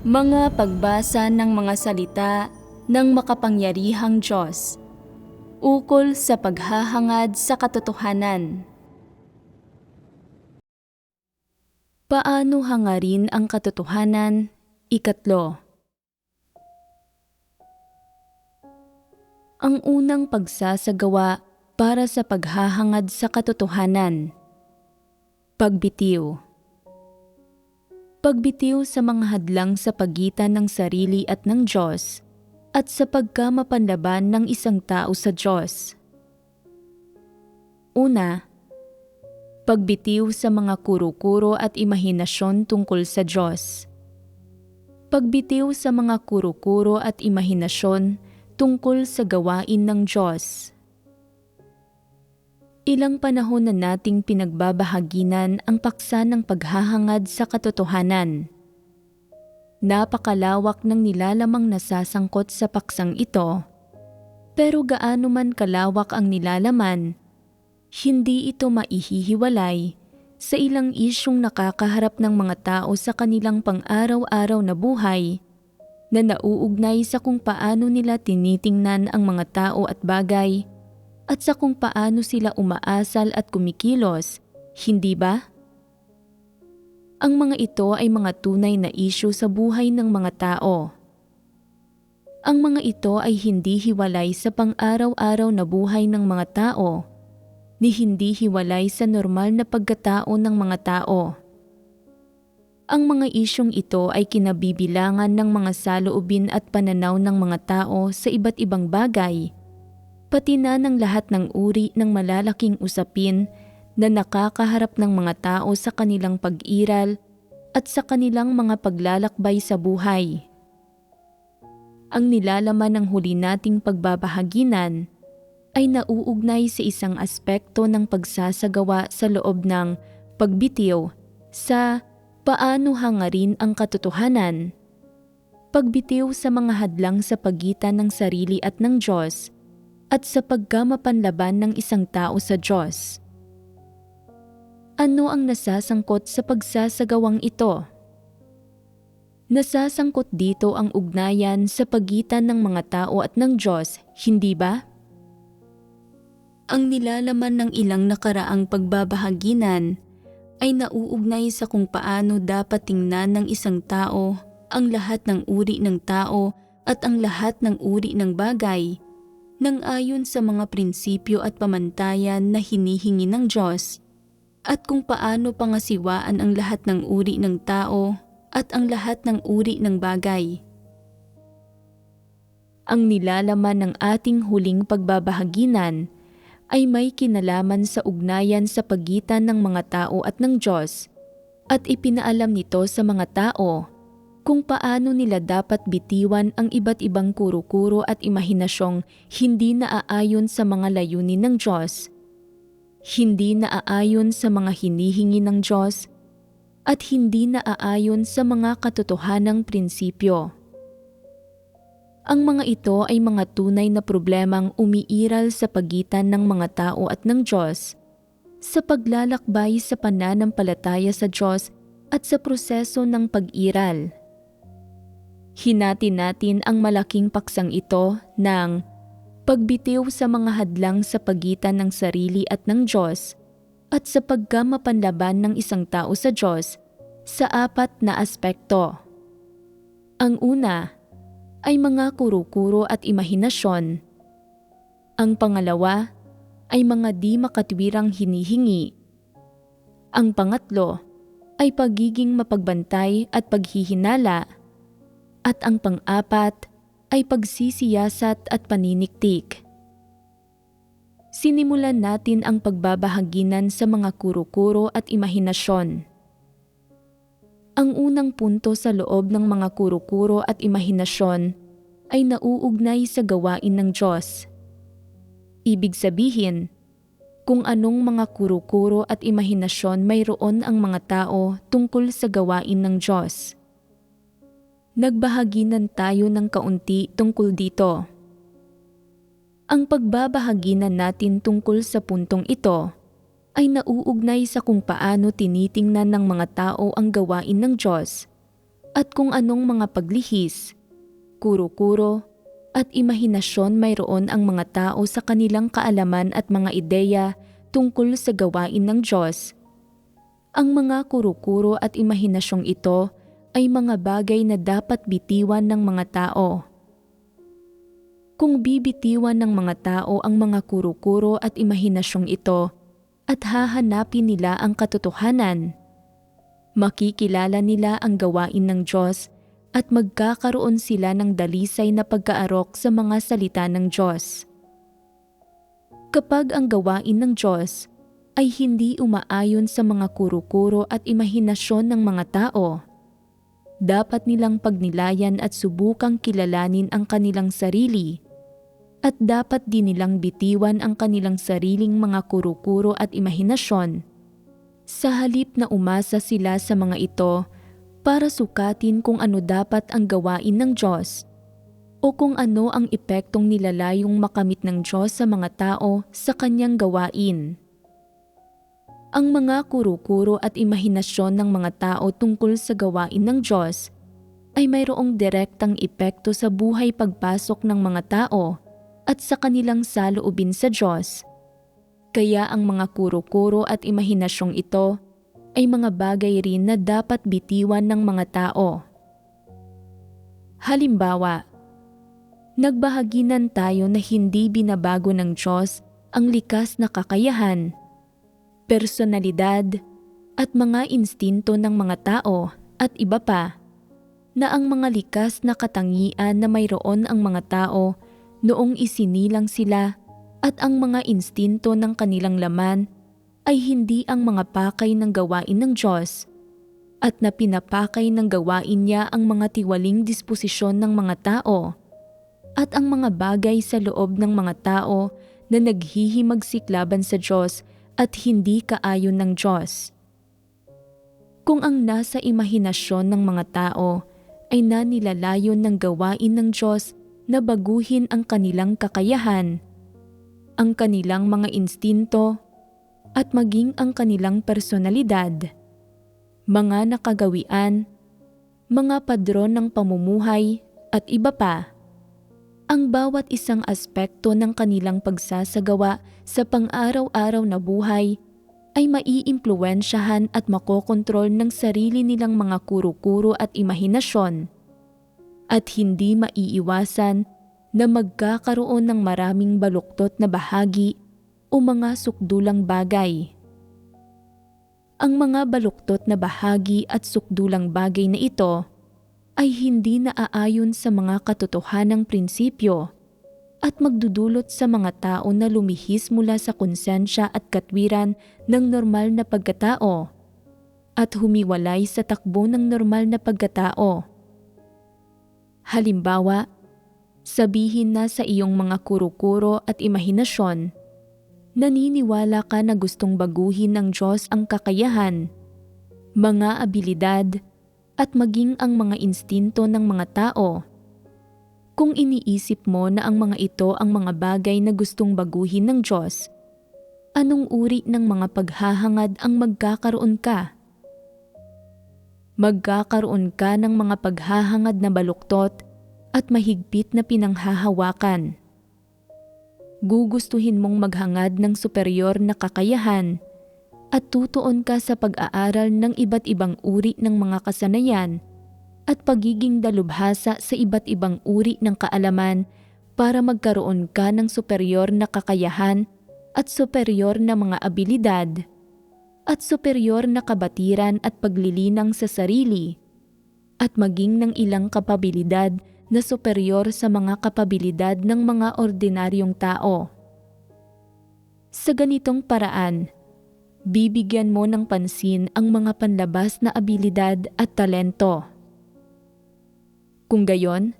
Mga pagbasa ng mga salita ng makapangyarihang Diyos ukol sa paghahangad sa katotohanan. Paano hangarin ang katotohanan? Ikatlo. Ang unang pagsasagawa para sa paghahangad sa katotohanan. Pagbitiw. Pagbitiw sa mga hadlang sa pagitan ng sarili at ng Diyos at sa pagkamapanlaban ng isang tao sa Diyos. Una, pagbitiw sa mga kuro-kuro at imahinasyon tungkol sa Diyos. Pagbitiw sa mga kuro-kuro at imahinasyon tungkol sa gawain ng Diyos. Ilang panahon na nating pinagbabahaginan ang paksa ng paghahangad sa katotohanan. Napakalawak ng nilalamang nasasangkot sa paksang ito, pero gaano man kalawak ang nilalaman, hindi ito maihihiwalay sa ilang isyong nakakaharap ng mga tao sa kanilang pang-araw-araw na buhay na nauugnay sa kung paano nila tinitingnan ang mga tao at bagay at sa kung paano sila umaasal at kumikilos, hindi ba? Ang mga ito ay mga tunay na isyu sa buhay ng mga tao. Ang mga ito ay hindi hiwalay sa pang-araw-araw na buhay ng mga tao, ni hindi hiwalay sa normal na pagkatao ng mga tao. Ang mga isyong ito ay kinabibilangan ng mga saloobin at pananaw ng mga tao sa iba't ibang bagay, pati na ng lahat ng uri ng malalaking usapin na nakakaharap ng mga tao sa kanilang pag-iral at sa kanilang mga paglalakbay sa buhay. Ang nilalaman ng huli nating pagbabahaginan ay nauugnay sa isang aspekto ng pagsasagawa sa loob ng pagbitiw sa paano hangarin ang katotohanan, pagbitiw sa mga hadlang sa pagitan ng sarili at ng Diyos, at sa pagkamapanlaban ng isang tao sa Diyos. Ano ang nasasangkot sa pagsasagawang ito? Nasasangkot dito ang ugnayan sa pagitan ng mga tao at ng Diyos, hindi ba? Ang nilalaman ng ilang nakaraang pagbabahaginan ay nauugnay sa kung paano dapat tingnan ng isang tao ang lahat ng uri ng tao at ang lahat ng uri ng bagay nang ayon sa mga prinsipyo at pamantayan na hinihingi ng Diyos, at kung paano pangasiwaan ang lahat ng uri ng tao at ang lahat ng uri ng bagay. Ang nilalaman ng ating huling pagbabahaginan ay may kinalaman sa ugnayan sa pagitan ng mga tao at ng Diyos, at ipinaalam nito sa mga tao kung paano nila dapat bitiwan ang iba't ibang kuro-kuro at imahinasyong hindi naaayon sa mga layunin ng Diyos, hindi naaayon sa mga hinihingi ng Diyos, at hindi naaayon sa mga katotohanang prinsipyo. Ang mga ito ay mga tunay na problemang umiiral sa pagitan ng mga tao at ng Diyos, sa paglalakbay sa pananampalataya sa Diyos at sa proseso ng pag-iral. Hinati natin ang malaking paksang ito ng pagbitiw sa mga hadlang sa pagitan ng sarili at ng Diyos at sa pagkamapanlaban ng isang tao sa Diyos sa apat na aspekto. Ang una ay mga kuro-kuro at imahinasyon. Ang pangalawa ay mga di makatwirang hinihingi. Ang pangatlo ay pagiging mapagbantay at paghihinala. At ang pang-apat ay pagsisiyasat at paniniktik. Sinimulan natin ang pagbabahaginan sa mga kuro-kuro at imahinasyon. Ang unang punto sa loob ng mga kuro-kuro at imahinasyon ay nauugnay sa gawain ng Diyos. Ibig sabihin, kung anong mga kuro-kuro at imahinasyon mayroon ang mga tao tungkol sa gawain ng Diyos. Nagbahaginan tayo ng kaunti tungkol dito. Ang pagbabahaginan natin tungkol sa puntong ito ay nauugnay sa kung paano tinitingnan ng mga tao ang gawain ng Diyos at kung anong mga paglihis, kuro-kuro, at imahinasyon mayroon ang mga tao sa kanilang kaalaman at mga ideya tungkol sa gawain ng Diyos. Ang mga kuro-kuro at imahinasyong ito ay mga bagay na dapat bitiwan ng mga tao. Kung bibitiwan ng mga tao ang mga kuro-kuro at imahinasyong ito at hahanapin nila ang katotohanan, makikilala nila ang gawain ng Diyos at magkakaroon sila ng dalisay na pagkaarok sa mga salita ng Diyos. Kapag ang gawain ng Diyos ay hindi umaayon sa mga kuro-kuro at imahinasyon ng mga tao, dapat nilang pagnilayan at subukang kilalanin ang kanilang sarili at dapat din nilang bitiwan ang kanilang sariling mga kuro-kuro at imahinasyon sa halip na umasa sila sa mga ito para sukatin kung ano dapat ang gawain ng Diyos o kung ano ang epektong nilalayong makamit ng Diyos sa mga tao sa kanyang gawain. Ang mga kuro-kuro at imahinasyon ng mga tao tungkol sa gawain ng Diyos ay mayroong direktang epekto sa buhay pagpasok ng mga tao at sa kanilang saloobin sa Diyos. Kaya ang mga kuro-kuro at imahinasyong ito ay mga bagay rin na dapat bitiwan ng mga tao. Halimbawa, nagbahaginan tayo na hindi binabago ng Diyos ang likas na kakayahan, personalidad, at mga instinto ng mga tao at iba pa, na ang mga likas na katangian na mayroon ang mga tao noong isinilang sila at ang mga instinto ng kanilang laman ay hindi ang mga pakay ng gawain ng Diyos at na pinapakay ng gawain niya ang mga tiwaling disposisyon ng mga tao at ang mga bagay sa loob ng mga tao na naghihimagsik laban sa Diyos at hindi kaayon ng Diyos. Kung ang nasa imahinasyon ng mga tao ay nanilalayon ng gawain ng Diyos na baguhin ang kanilang kakayahan, ang kanilang mga instinto, at maging ang kanilang personalidad, mga nakagawian, mga padron ng pamumuhay at iba pa, ang bawat isang aspekto ng kanilang pagsasagawa sa pang-araw-araw na buhay ay maiimpluwensyahan at makokontrol ng sarili nilang mga kuro-kuro at imahinasyon at hindi maiiwasan na magkakaroon ng maraming baluktot na bahagi o mga sukdulang bagay. Ang mga baluktot na bahagi at sukdulang bagay na ito ay hindi naaayon sa mga katotohanang prinsipyo at magdudulot sa mga tao na lumihis mula sa konsensya at katwiran ng normal na pagkatao at humiwalay sa takbo ng normal na pagkatao. Halimbawa, sabihin na sa iyong mga kuro-kuro at imahinasyon, naniniwala ka na gustong baguhin ng Diyos ang kakayahan, mga abilidad, at maging ang mga instinto ng mga tao. Kung iniisip mo na ang mga ito ang mga bagay na gustong baguhin ng Diyos, anong uri ng mga paghahangad ang magkakaroon ka? Magkakaroon ka ng mga paghahangad na baluktot at mahigpit na pinanghahawakan. Gugustuhin mong maghangad ng superior na kakayahan at tutuon ka sa pag-aaral ng iba't ibang uri ng mga kasanayan at pagiging dalubhasa sa iba't ibang uri ng kaalaman para magkaroon ka ng superior na kakayahan at superior na mga abilidad at superior na kabatiran at paglilinang sa sarili at maging ng ilang kapabilidad na superior sa mga kapabilidad ng mga ordinaryong tao. Sa ganitong paraan, bibigyan mo ng pansin ang mga panlabas na abilidad at talento. Kung gayon,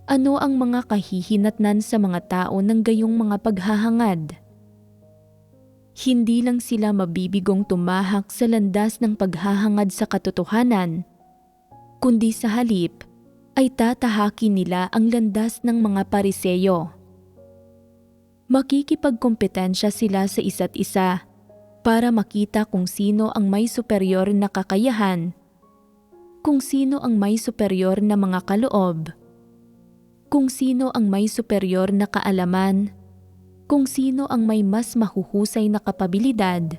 ano ang mga kahihinatnan sa mga tao ng gayong mga paghahangad? Hindi lang sila mabibigong tumahak sa landas ng paghahangad sa katotohanan, kundi sa halip ay tatahakin nila ang landas ng mga Pariseyo. Makikipagkompetensya sila sa isa't isa para makita kung sino ang may superior na kakayahan, kung sino ang may superior na mga kaloob, kung sino ang may superior na kaalaman, kung sino ang may mas mahuhusay na kapabilidad,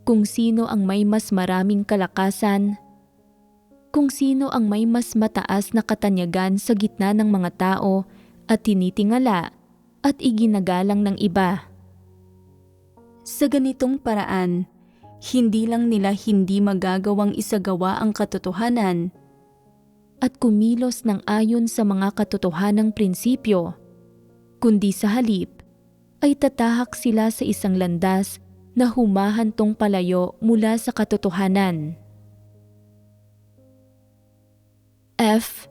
kung sino ang may mas maraming kalakasan, kung sino ang may mas mataas na katanyagan sa gitna ng mga tao at tinitingala at iginagalang ng iba. Sa ganitong paraan, hindi lang nila hindi magagawang isagawa ang katotohanan at kumilos ng ayon sa mga katotohanang prinsipyo, kundi sa halip ay tatahak sila sa isang landas na humahantong palayo mula sa katotohanan. F.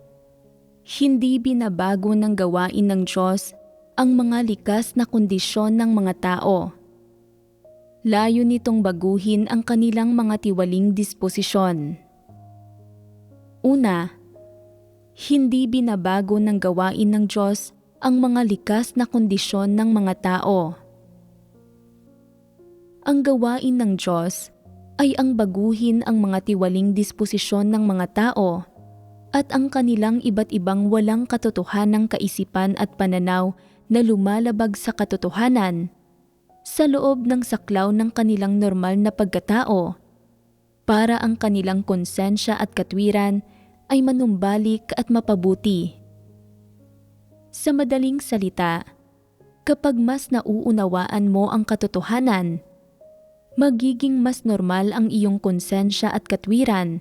Hindi binabago ng gawain ng Diyos ang mga likas na kondisyon ng mga tao. Layo nitong baguhin ang kanilang mga tiwaling disposisyon. Una, hindi binabago ng gawain ng Diyos ang mga likas na kondisyon ng mga tao. Ang gawain ng Diyos ay ang baguhin ang mga tiwaling disposisyon ng mga tao at ang kanilang iba't ibang walang katotohanang kaisipan at pananaw na lumalabag sa katotohanan sa loob ng saklaw ng kanilang normal na pagkatao para ang kanilang konsensya at katwiran ay manumbalik at mapabuti. Sa madaling salita, kapag mas nauunawaan mo ang katotohanan, magiging mas normal ang iyong konsensya at katwiran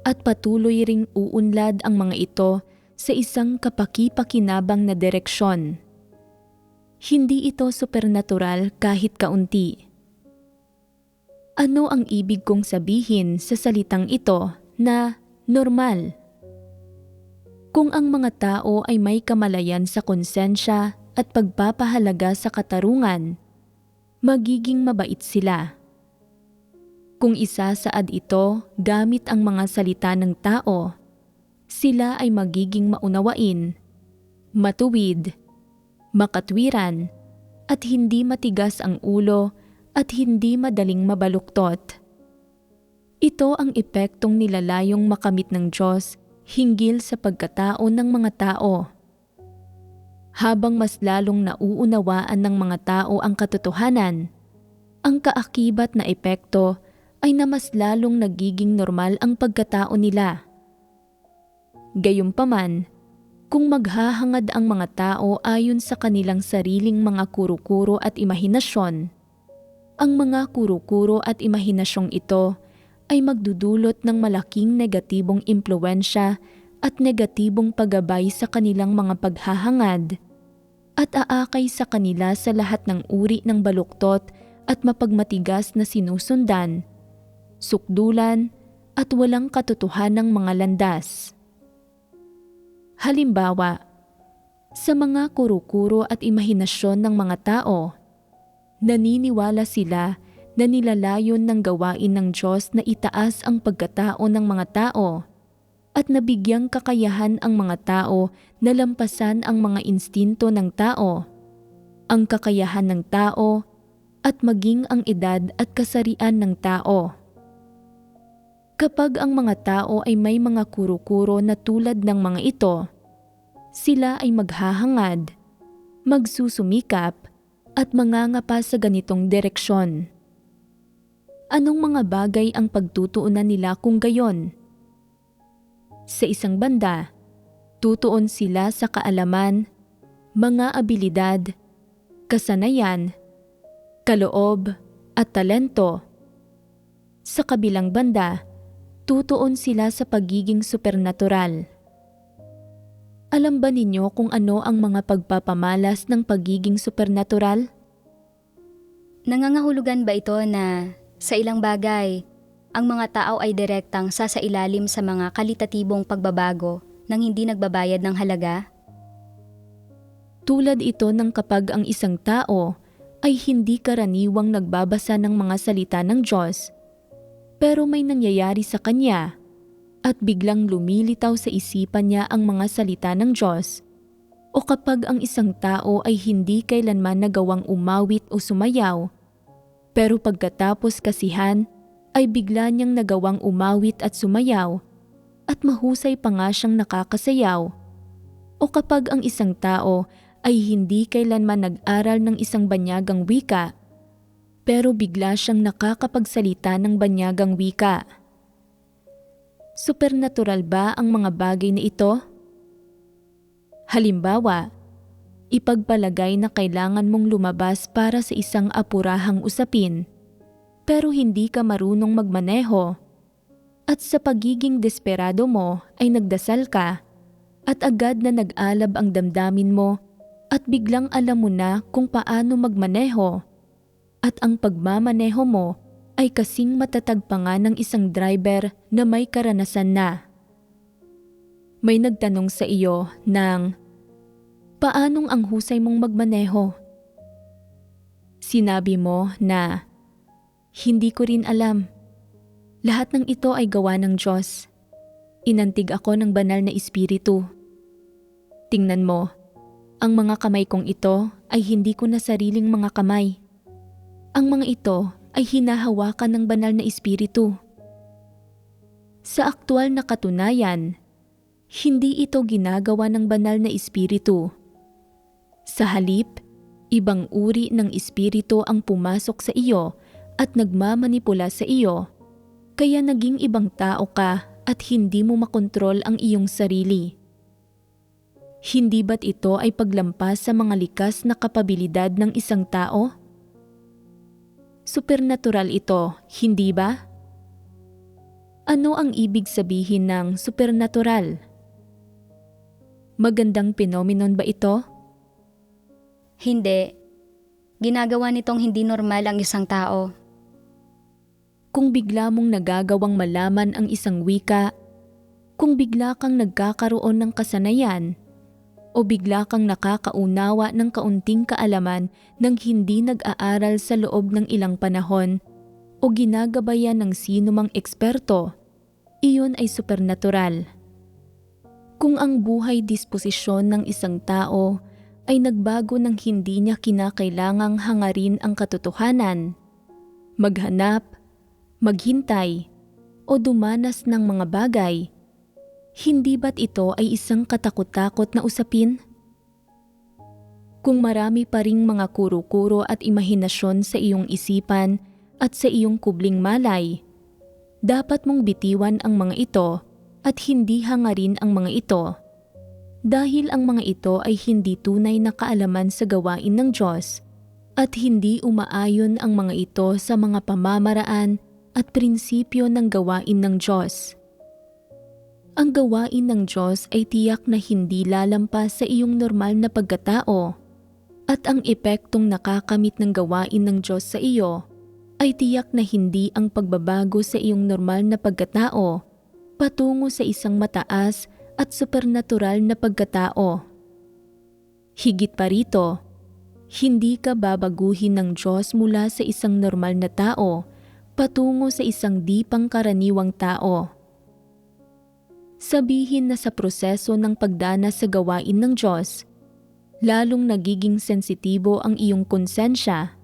at patuloy ring uunlad ang mga ito sa isang kapaki-pakinabang na direksyon. Hindi ito supernatural kahit kaunti. Ano ang ibig kong sabihin sa salitang ito na normal? Kung ang mga tao ay may kamalayan sa konsensya at pagpapahalaga sa katarungan, magiging mabait sila. Kung isasaad ito gamit ang mga salita ng tao, sila ay magiging maunawain, matuwid, makatwiran, at hindi matigas ang ulo at hindi madaling mabaluktot. Ito ang epektong nilalayong makamit ng Diyos hinggil sa pagkatao ng mga tao. Habang mas lalong nauunawaan ng mga tao ang katotohanan, ang kaakibat na epekto ay na mas lalong nagiging normal ang pagkatao nila. Gayunpaman, kung maghahangad ang mga tao ayon sa kanilang sariling mga kuro-kuro at imahinasyon, ang mga kuro-kuro at imahinasyong ito ay magdudulot ng malaking negatibong impluwensya at negatibong paggabay sa kanilang mga paghahangad at aakay sa kanila sa lahat ng uri ng baluktot at mapagmatigas na sinusundan, sukdulan at walang katotohanang mga landas. Halimbawa, sa mga kuro-kuro at imahinasyon ng mga tao, naniniwala sila na nilalayon ng gawain ng Diyos na itaas ang pagkatao ng mga tao at nabigyang kakayahan ang mga tao na lampasan ang mga instinto ng tao, ang kakayahan ng tao at maging ang edad at kasarian ng tao. Kapag ang mga tao ay may mga kuro-kuro na tulad ng mga ito, sila ay maghahangad, magsusumikap at mangangapa sa ganitong direksyon. Anong mga bagay ang pagtutuunan nila kung gayon? Sa isang banda, tutuon sila sa kaalaman, mga abilidad, kasanayan, kaloob at talento. Sa kabilang banda, tutuon sila sa pagiging supernatural. Alam ba ninyo kung ano ang mga pagpapamalas ng pagiging supernatural? Nangangahulugan ba ito na sa ilang bagay, ang mga tao ay direktang sasailalim sa mga kalitatibong pagbabago nang hindi nagbabayad ng halaga? Tulad ito ng kapag ang isang tao ay hindi karaniwang nagbabasa ng mga salita ng Diyos, pero may nangyayari sa kanya at biglang lumilitaw sa isipan niya ang mga salita ng Diyos, o kapag ang isang tao ay hindi kailanman nagawang umawit o sumayaw, pero pagkatapos kasihan ay bigla niyang nagawang umawit at sumayaw at mahusay pa nga siyang nakakasayaw. O kapag ang isang tao ay hindi kailanman nag-aral ng isang banyagang wika, pero bigla siyang nakakapagsalita ng banyagang wika. Supernatural ba ang mga bagay na ito? Halimbawa, ipagpalagay na kailangan mong lumabas para sa isang apurahang usapin, pero hindi ka marunong magmaneho, at sa pagiging desperado mo ay nagdasal ka, at agad na nag-alab ang damdamin mo at biglang alam mo na kung paano magmaneho, at ang pagmamaneho mo ay kasing matatag pa nga ng isang driver na may karanasan na. May nagtanong sa iyo ng, paanong ang husay mong magmaneho? Sinabi mo na, hindi ko rin alam. Lahat ng ito ay gawa ng Diyos. Inantig ako ng banal na espiritu. Tingnan mo, ang mga kamay kong ito ay hindi ko na sariling mga kamay. Ang mga ito ay hinahawakan ng banal na espiritu. Sa aktual na katunayan, hindi ito ginagawa ng banal na espiritu. Sa halip, ibang uri ng espiritu ang pumasok sa iyo at nagmamanipula sa iyo, kaya naging ibang tao ka at hindi mo makontrol ang iyong sarili. Hindi ba't ito ay paglampas sa mga likas na kapabilidad ng isang tao? Supernatural ito, hindi ba? Ano ang ibig sabihin ng supernatural? Magandang phenomenon ba ito? Hindi. Ginagawa nitong hindi normal ang isang tao. Kung bigla mong nagagawang malaman ang isang wika, kung bigla kang nagkakaroon ng kasanayan, o bigla kang nakakaunawa ng kaunting kaalaman nang hindi nag-aaral sa loob ng ilang panahon, o ginagabayan ng sino mang eksperto, iyon ay supernatural. Kung ang buhay disposisyon ng isang tao ay nagbago ng hindi niya kinakailangang hangarin ang katotohanan, maghanap, maghintay, o dumanas ng mga bagay, hindi ba't ito ay isang katakot-takot na usapin? Kung marami pa ring mga kuro-kuro at imahinasyon sa iyong isipan at sa iyong kubling malay, dapat mong bitiwan ang mga ito at hindi hangarin ang mga ito, dahil ang mga ito ay hindi tunay na kaalaman sa gawain ng Diyos at hindi umaayon ang mga ito sa mga pamamaraan at prinsipyo ng gawain ng Diyos. Ang gawain ng Diyos ay tiyak na hindi lalampas sa iyong normal na pagkatao, at ang epektong nakakamit ng gawain ng Diyos sa iyo ay tiyak na hindi ang pagbabago sa iyong normal na pagkatao patungo sa isang mataas at supernatural na pagkatao. Higit pa rito, hindi ka babaguhin ng Diyos mula sa isang normal na tao patungo sa isang di pangkaraniwang tao. Sabihin na sa proseso ng pagdanas sa gawain ng Diyos, lalong nagiging sensitibo ang iyong konsensya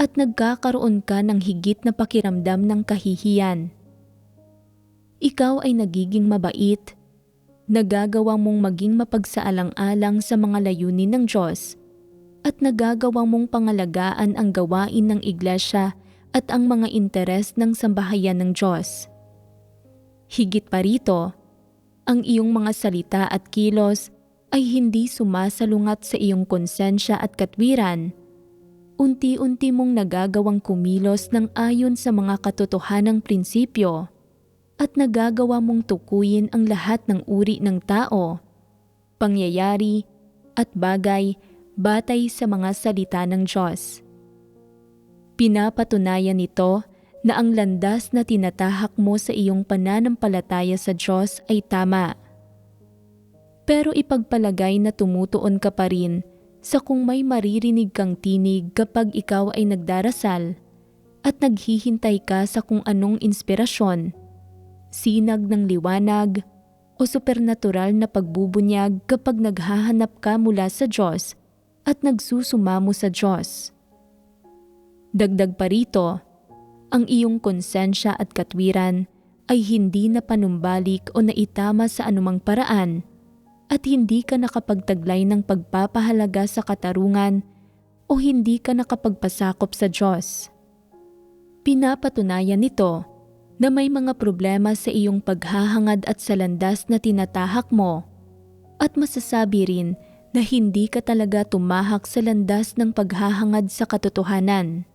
at nagkakaroon ka ng higit na pakiramdam ng kahihiyan. Ikaw ay nagiging mabait, nagagawa mong maging mapagsaalang-alang sa mga layunin ng Diyos, at nagagawa mong pangalagaan ang gawain ng iglesia at ang mga interes ng sambahayan ng Diyos. Higit pa rito, ang iyong mga salita at kilos ay hindi sumasalungat sa iyong konsensya at katwiran. Unti-unti mong nagagawang kumilos ng ayon sa mga katotohanang prinsipyo at nagagawa mong tukuyin ang lahat ng uri ng tao, pangyayari at bagay batay sa mga salita ng Diyos. Pinapatunayan nito na ang landas na tinatahak mo sa iyong pananampalataya sa Diyos ay tama. Pero ipagpalagay na tumutuon ka pa rin sa kung may maririnig kang tinig kapag ikaw ay nagdarasal at naghihintay ka sa kung anong inspirasyon, sinag ng liwanag o supernatural na pagbubunyag kapag naghahanap ka mula sa Diyos at nagsusumamo sa Diyos. Dagdag pa rito, ang iyong konsensya at katwiran ay hindi na panumbalik o naitama sa anumang paraan at hindi ka nakapagtaglay ng pagpapahalaga sa katarungan o hindi ka nakapagpasakop sa Diyos. Pinapatunayan nito na may mga problema sa iyong paghahangad at sa landas na tinatahak mo at masasabi rin na hindi ka talaga tumahak sa landas ng paghahangad sa katotohanan.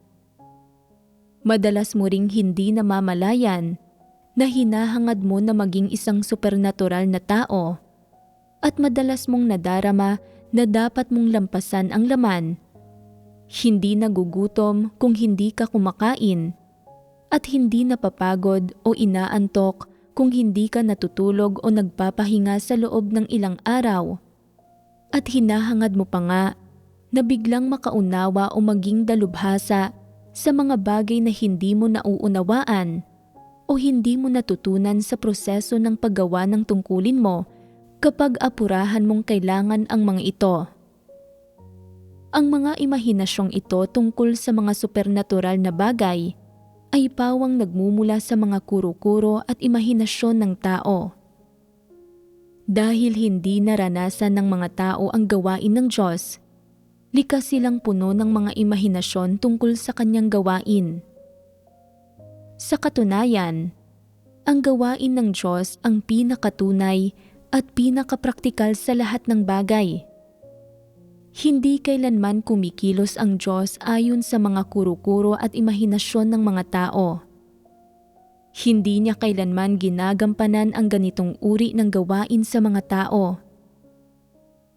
Madalas mo ring hindi namamalayan na hinahangad mo na maging isang supernatural na tao at madalas mong nadarama na dapat mong lampasan ang laman. Hindi nagugutom kung hindi ka kumakain at hindi napapagod o inaantok kung hindi ka natutulog o nagpapahinga sa loob ng ilang araw. At hinahangad mo pa nga na biglang makaunawa o maging dalubhasa sa mga bagay na hindi mo nauunawaan o hindi mo natutunan sa proseso ng paggawa ng tungkulin mo kapag apurahan mong kailangan ang mga ito. Ang mga imahinasyong ito tungkol sa mga supernatural na bagay ay pawang nagmumula sa mga kuro-kuro at imahinasyon ng tao. Dahil hindi naranasan ng mga tao ang gawain ng Diyos, likas silang puno ng mga imahinasyon tungkol sa kanyang gawain. Sa katunayan, ang gawain ng Diyos ang pinakatunay at pinakapraktikal sa lahat ng bagay. Hindi kailanman kumikilos ang Diyos ayon sa mga kuro-kuro at imahinasyon ng mga tao. Hindi niya kailanman ginagampanan ang ganitong uri ng gawain sa mga tao.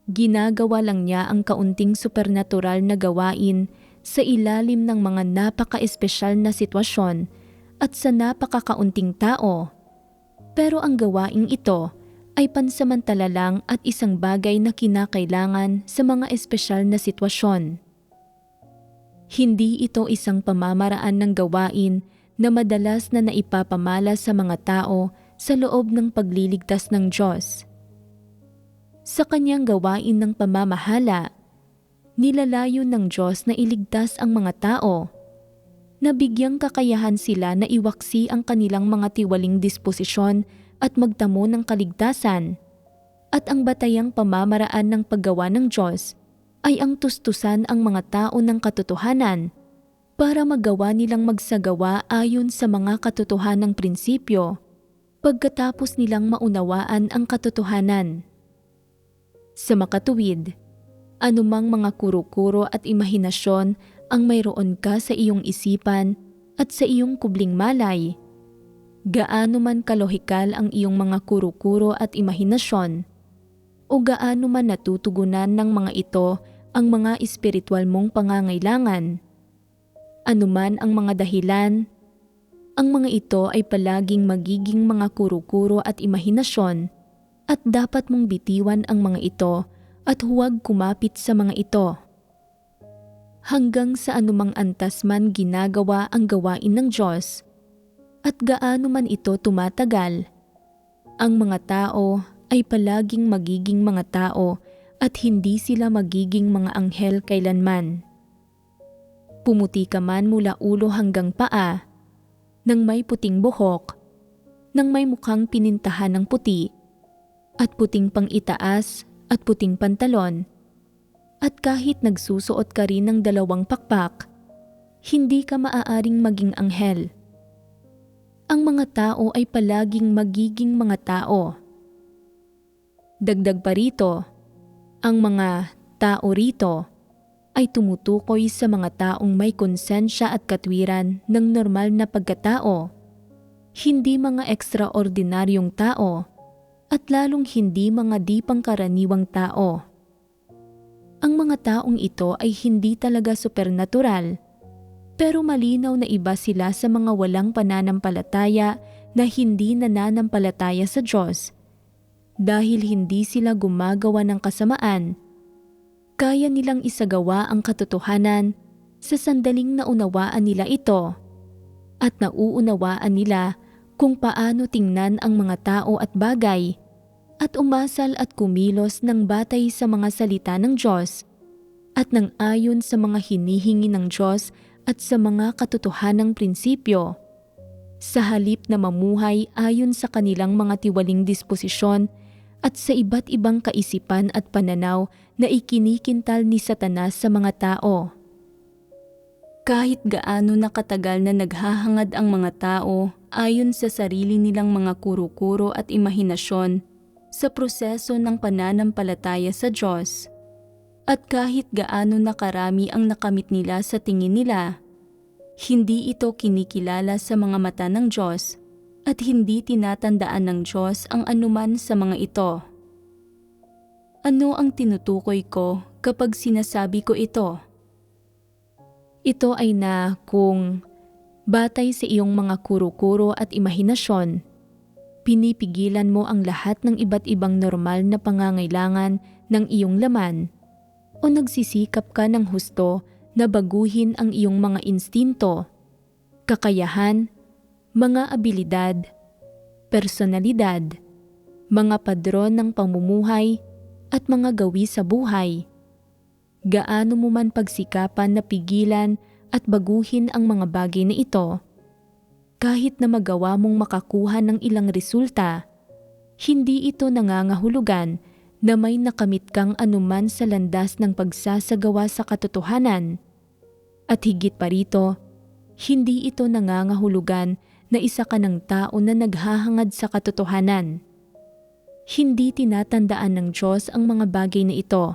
Ginagawa lang niya ang kaunting supernatural na gawain sa ilalim ng mga napaka-espesyal na sitwasyon at sa napakakaunting tao. Pero ang gawaing ito ay pansamantala lang at isang bagay na kinakailangan sa mga espesyal na sitwasyon. Hindi ito isang pamamaraan ng gawain na madalas na naipapamala sa mga tao sa loob ng pagliligtas ng Diyos. Sa kanyang gawain ng pamamahala, nilalayo ng Diyos na iligtas ang mga tao, na bigyang kakayahan sila na iwaksi ang kanilang mga tiwaling disposisyon at magtamo ng kaligtasan, at ang batayang pamamaraan ng paggawa ng Diyos ay ang tustusan ang mga tao ng katotohanan para magawa nilang magsagawa ayon sa mga katotohanang prinsipyo pagkatapos nilang maunawaan ang katotohanan. Sa makatuwid, anumang mga kuro-kuro at imahinasyon ang mayroon ka sa iyong isipan at sa iyong kubling malay, gaano man kalohikal ang iyong mga kuro-kuro at imahinasyon, o gaano man natutugunan ng mga ito ang mga espiritual mong pangangailangan, anuman ang mga dahilan, ang mga ito ay palaging magiging mga kuro-kuro at imahinasyon at dapat mong bitiwan ang mga ito at huwag kumapit sa mga ito. Hanggang sa anumang antas man ginagawa ang gawain ng Diyos at gaano man ito tumatagal, ang mga tao ay palaging magiging mga tao at hindi sila magiging mga anghel kailanman. Pumuti ka man mula ulo hanggang paa, nang may puting buhok, nang may mukhang pinintahan ng puti, at puting pang-itaas at puting pantalon, at kahit nagsusuot ka rin ng 2 pakpak, hindi ka maaaring maging anghel. Ang mga tao ay palaging magiging mga tao. Dagdag pa rito, ang mga tao rito ay tumutukoy sa mga taong may konsensya at katwiran ng normal na pagkatao, hindi mga ekstraordinaryong tao, at lalong hindi mga di pangkaraniwang tao. Ang mga taong ito ay hindi talaga supernatural, pero malinaw na iba sila sa mga walang pananampalataya na hindi nananampalataya sa Diyos. Dahil hindi sila gumagawa ng kasamaan, kaya nilang isagawa ang katotohanan sa sandaling naunawaan nila ito at nauunawaan nila kung paano tingnan ang mga tao at bagay at umasal at kumilos ng batay sa mga salita ng Diyos at ng ayon sa mga hinihingi ng Diyos at sa mga katotohanang prinsipyo. sa halip na mamuhay ayon sa kanilang mga tiwaling disposisyon at sa iba't ibang kaisipan at pananaw na ikinikintal ni Satanas sa mga tao. Kahit gaano nakatagal na naghahangad ang mga tao ayon sa sarili nilang mga kuro-kuro at imahinasyon sa proseso ng pananampalataya sa Diyos, at kahit gaano nakarami ang nakamit nila sa tingin nila, hindi ito kinikilala sa mga mata ng Diyos at hindi tinatandaan ng Diyos ang anuman sa mga ito. Ano ang tinutukoy ko kapag sinasabi ko ito? Ito ay na kung batay sa iyong mga kuro-kuro at imahinasyon, pinipigilan mo ang lahat ng iba't ibang normal na pangangailangan ng iyong laman o nagsisikap ka ng husto na baguhin ang iyong mga instinto, kakayahan, mga abilidad, personalidad, mga padron ng pamumuhay at mga gawi sa buhay. Gaano mo man pagsikapan na pigilan at baguhin ang mga bagay na ito, kahit na magawa mong makakuha ng ilang resulta, hindi ito nangangahulugan na may nakamit kang anuman sa landas ng pagsasagawa sa katotohanan. At higit pa rito, hindi ito nangangahulugan na isa ka ng tao na naghahangad sa katotohanan. Hindi tinatandaan ng Diyos ang mga bagay na ito.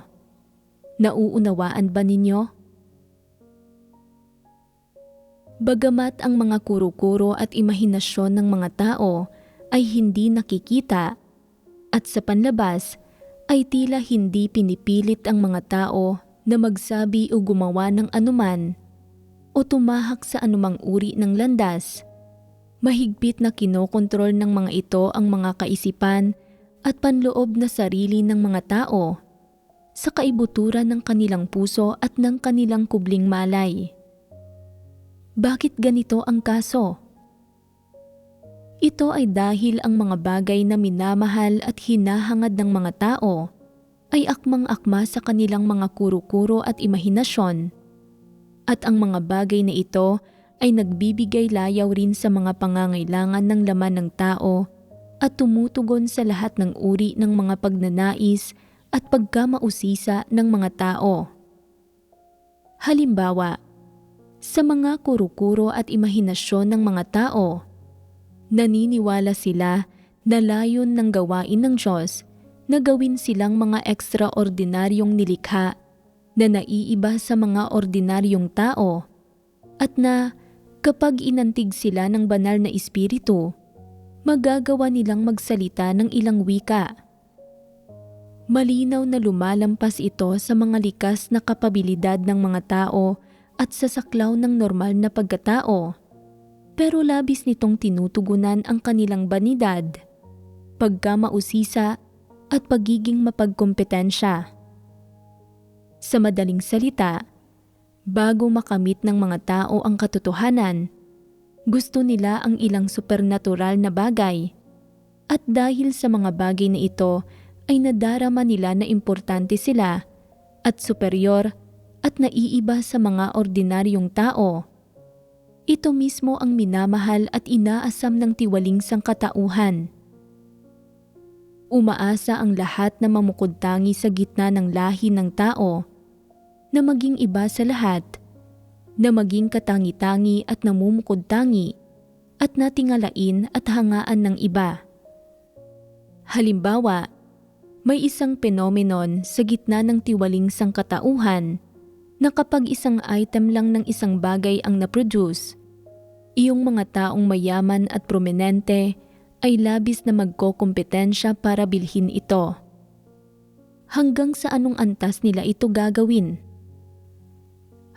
Nauunawaan ba ninyo? Bagamat ang mga kuro-kuro at imahinasyon ng mga tao ay hindi nakikita at sa panlabas ay tila hindi pinipilit ang mga tao na magsabi o gumawa ng anuman o tumahak sa anumang uri ng landas, mahigpit na kinokontrol ng mga ito ang mga kaisipan at panloob na sarili ng mga tao sa kaibuturan ng kanilang puso at ng kanilang kubling malay. Bakit ganito ang kaso? Ito ay dahil ang mga bagay na minamahal at hinahangad ng mga tao ay akmang-akma sa kanilang mga kuro-kuro at imahinasyon, at ang mga bagay na ito ay nagbibigay layaw rin sa mga pangangailangan ng laman ng tao at tumutugon sa lahat ng uri ng mga pagnanais at pagkamausisa ng mga tao. Halimbawa, sa mga kuro-kuro at imahinasyon ng mga tao, naniniwala sila na layon ng gawain ng Diyos na gawin silang mga ekstraordinaryong nilikha na naiiba sa mga ordinaryong tao, at na kapag inantig sila ng banal na espiritu, magagawa nilang magsalita ng ilang wika. Malinaw na lumalampas ito sa mga likas na kapabilidad ng mga tao at sa saklaw ng normal na pagkatao, pero labis nitong tinutugunan ang kanilang banidad, pagkamausisa at pagiging mapagkompetensya. Sa madaling salita, bago makamit ng mga tao ang katotohanan, gusto nila ang ilang supernatural na bagay, at dahil sa mga bagay na ito ay nadarama nila na importante sila at superior at naiiba sa mga ordinaryong tao. Ito mismo ang minamahal at inaasam ng tiwaling sangkatauhan. Umaasa ang lahat na mamukod-tangi sa gitna ng lahi ng tao, na maging iba sa lahat, na maging katangi-tangi at namumukod-tangi, at natingalain at hangaan ng iba. Halimbawa, may isang phenomenon sa gitna ng tiwaling sangkatauhan na kapag isang item lang ng isang bagay ang na-produce, iyong mga taong mayaman at prominente ay labis na magkokompetensya para bilhin ito. Hanggang sa anong antas nila ito gagawin?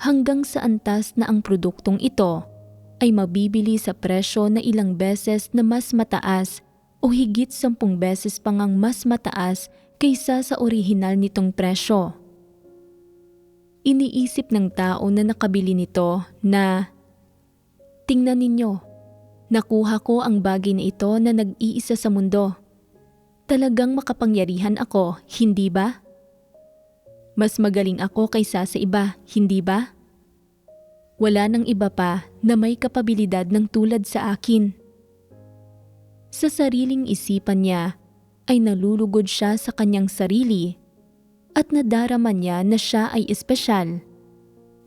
Hanggang sa antas na ang produktong ito ay mabibili sa presyo na ilang beses na mas mataas o higit 10 beses pa ngang mas mataas kaysa sa orihinal nitong presyo. Iniisip ng tao na nakabili nito na, tingnan ninyo, nakuha ko ang bagay na ito na nag-iisa sa mundo. Talagang makapangyarihan ako, hindi ba? Mas magaling ako kaysa sa iba, hindi ba? Wala nang iba pa na may kapabilidad ng tulad sa akin. Sa sariling isipan niya ay nalulugod siya sa kanyang sarili at nadarama niya na siya ay espesyal,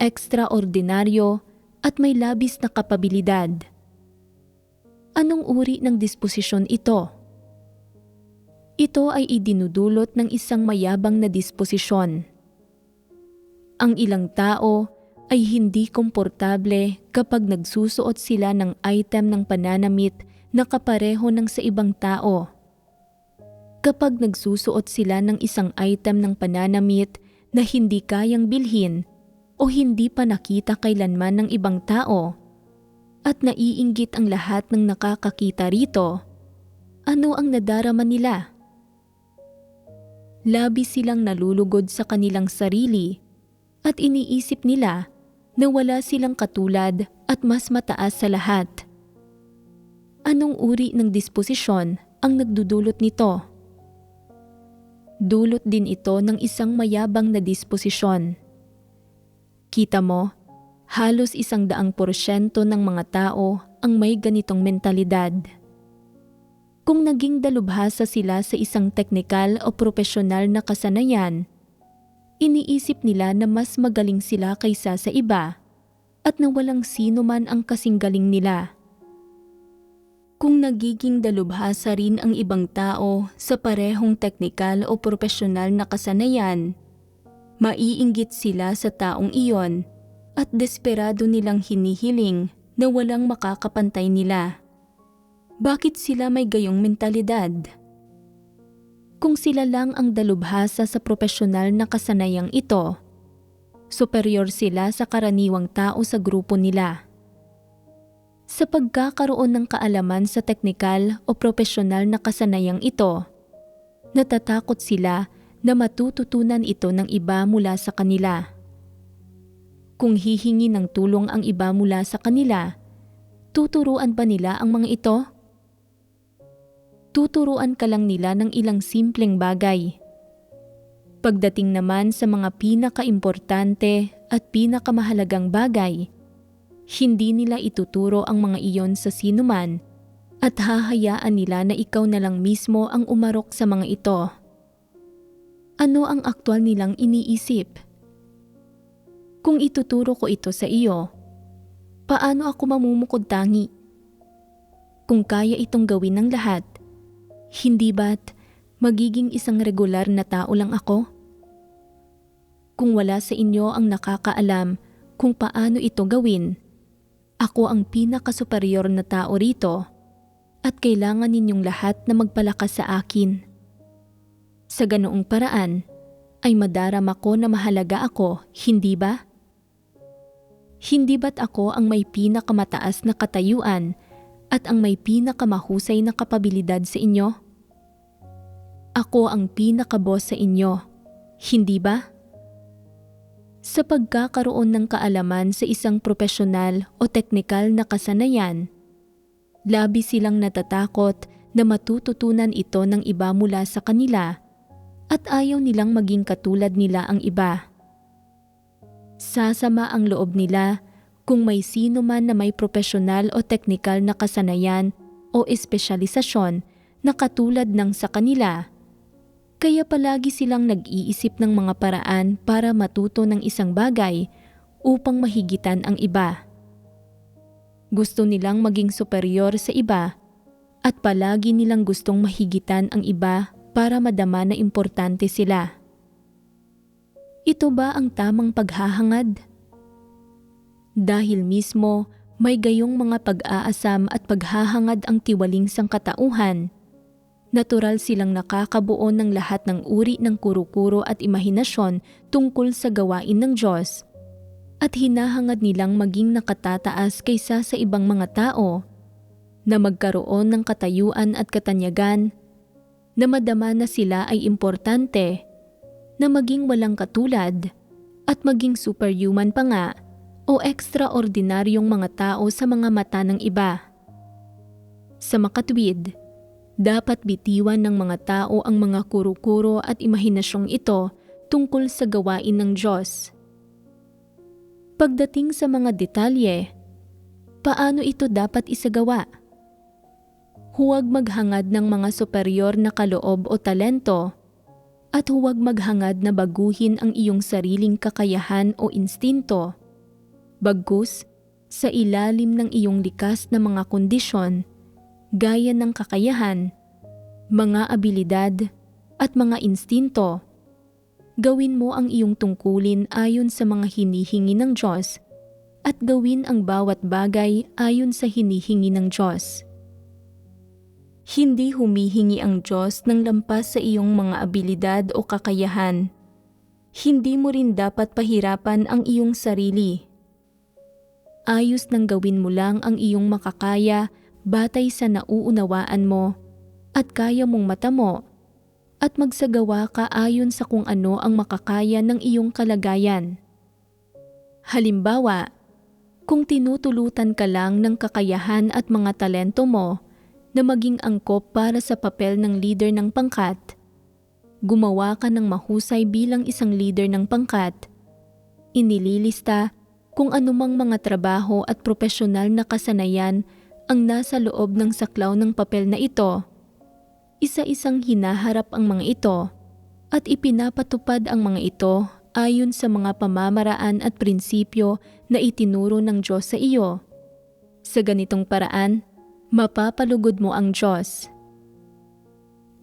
ekstraordinaryo at may labis na kapabilidad. Anong uri ng disposisyon ito? Ito ay idinudulot ng isang mayabang na disposisyon. Ang ilang tao ay hindi komportable kapag nagsusuot sila ng item ng pananamit na kapareho ng sa ibang tao. Kapag nagsusuot sila ng isang item ng pananamit na hindi kayang bilhin o hindi pa nakita kailanman ng ibang tao at naiinggit ang lahat ng nakakakita rito, ano ang nadarama nila? Labis silang nalulugod sa kanilang sarili at iniisip nila na wala silang katulad at mas mataas sa lahat. Anong uri ng disposisyon ang nagdudulot nito? Dulot din ito ng isang mayabang na disposisyon. Kita mo, halos 100% ng mga tao ang may ganitong mentalidad. Kung naging dalubhasa sila sa isang teknikal o propesyonal na kasanayan, iniisip nila na mas magaling sila kaysa sa iba at na walang sino man ang kasing galing nila. Kung nagiging dalubhasa rin ang ibang tao sa parehong teknikal o propesyonal na kasanayan, maiinggit sila sa taong iyon at desperado nilang hinihiling na walang makakapantay nila. Bakit sila may gayong mentalidad? Kung sila lang ang dalubhasa sa propesyonal na kasanayang ito, superior sila sa karaniwang tao sa grupo nila. Sa pagkakaroon ng kaalaman sa teknikal o propesyonal na kasanayang ito, natatakot sila na matututunan ito ng iba mula sa kanila. Kung hihingi ng tulong ang iba mula sa kanila, tuturuan ba nila ang mga ito? Tuturuan ka lang nila ng ilang simpleng bagay. Pagdating naman sa mga pinakaimportante at pinakamahalagang bagay, hindi nila ituturo ang mga iyon sa sinuman at hahayaan nila na ikaw na lang mismo ang umarok sa mga ito. Ano ang aktwal nilang iniisip? Kung ituturo ko ito sa iyo, paano ako mamumukod tangi? Kung kaya itong gawin ng lahat, hindi ba't magiging isang regular na tao lang ako? Kung wala sa inyo ang nakakaalam kung paano ito gawin, ako ang pinakasuperior na tao rito at kailangan ninyong lahat na magpalakas sa akin. Sa ganoong paraan, ay madarama ko na mahalaga ako, hindi ba? Hindi ba't ako ang may pinakamataas na katayuan at ang may pinakamahusay na kapabilidad sa inyo? Ako ang pinakaboss sa inyo, hindi ba? Sa pagkakaroon ng kaalaman sa isang propesyonal o teknikal na kasanayan, labis silang natatakot na matututunan ito ng iba mula sa kanila at ayaw nilang maging katulad nila ang iba. Sasama ang loob nila kung may sino man na may propesyonal o teknikal na kasanayan o espesyalisasyon na katulad ng sa kanila. Kaya palagi silang nag-iisip ng mga paraan para matuto ng isang bagay upang mahigitan ang iba. Gusto nilang maging superior sa iba at palagi nilang gustong mahigitan ang iba para madama na importante sila. Ito ba ang tamang paghahangad? Dahil mismo may gayong mga pag-aasam at paghahangad ang tiwaling sangkatauhan, natural silang nakakabuo ng lahat ng uri ng kuro-kuro at imahinasyon tungkol sa gawain ng Diyos at hinahangad nilang maging nakatataas kaysa sa ibang mga tao, na magkaroon ng katayuan at katanyagan, na madama na sila ay importante, na maging walang katulad, at maging superhuman pa nga o ekstraordinaryong mga tao sa mga mata ng iba. Sa makatwid, dapat bitiwan ng mga tao ang mga kuro-kuro at imahinasyong ito tungkol sa gawain ng Diyos. Pagdating sa mga detalye, paano ito dapat isagawa? Huwag maghangad ng mga superior na kaloob o talento at huwag maghangad na baguhin ang iyong sariling kakayahan o instinto. Bagkus, sa ilalim ng iyong likas na mga kondisyon, gaya ng kakayahan, mga abilidad, at mga instinto, gawin mo ang iyong tungkulin ayon sa mga hinihingi ng Diyos at gawin ang bawat bagay ayon sa hinihingi ng Diyos. Hindi humihingi ang Diyos ng lampas sa iyong mga abilidad o kakayahan. Hindi mo rin dapat pahirapan ang iyong sarili. Ayos nang gawin mo lang ang iyong makakaya batay sa nauunawaan mo at kaya mong matamo at magsagawa ka ayon sa kung ano ang makakaya ng iyong kalagayan. Halimbawa, kung tinutulutan ka lang ng kakayahan at mga talento mo na maging angkop para sa papel ng leader ng pangkat, gumawa ka ng mahusay bilang isang leader ng pangkat, inililista kung anumang mga trabaho at propesyonal na kasanayan ang nasa loob ng saklaw ng papel na ito. Isa-isang hinaharap ang mga ito at ipinapatupad ang mga ito ayon sa mga pamamaraan at prinsipyo na itinuro ng Diyos sa iyo. Sa ganitong paraan, mapapalugod mo ang Diyos.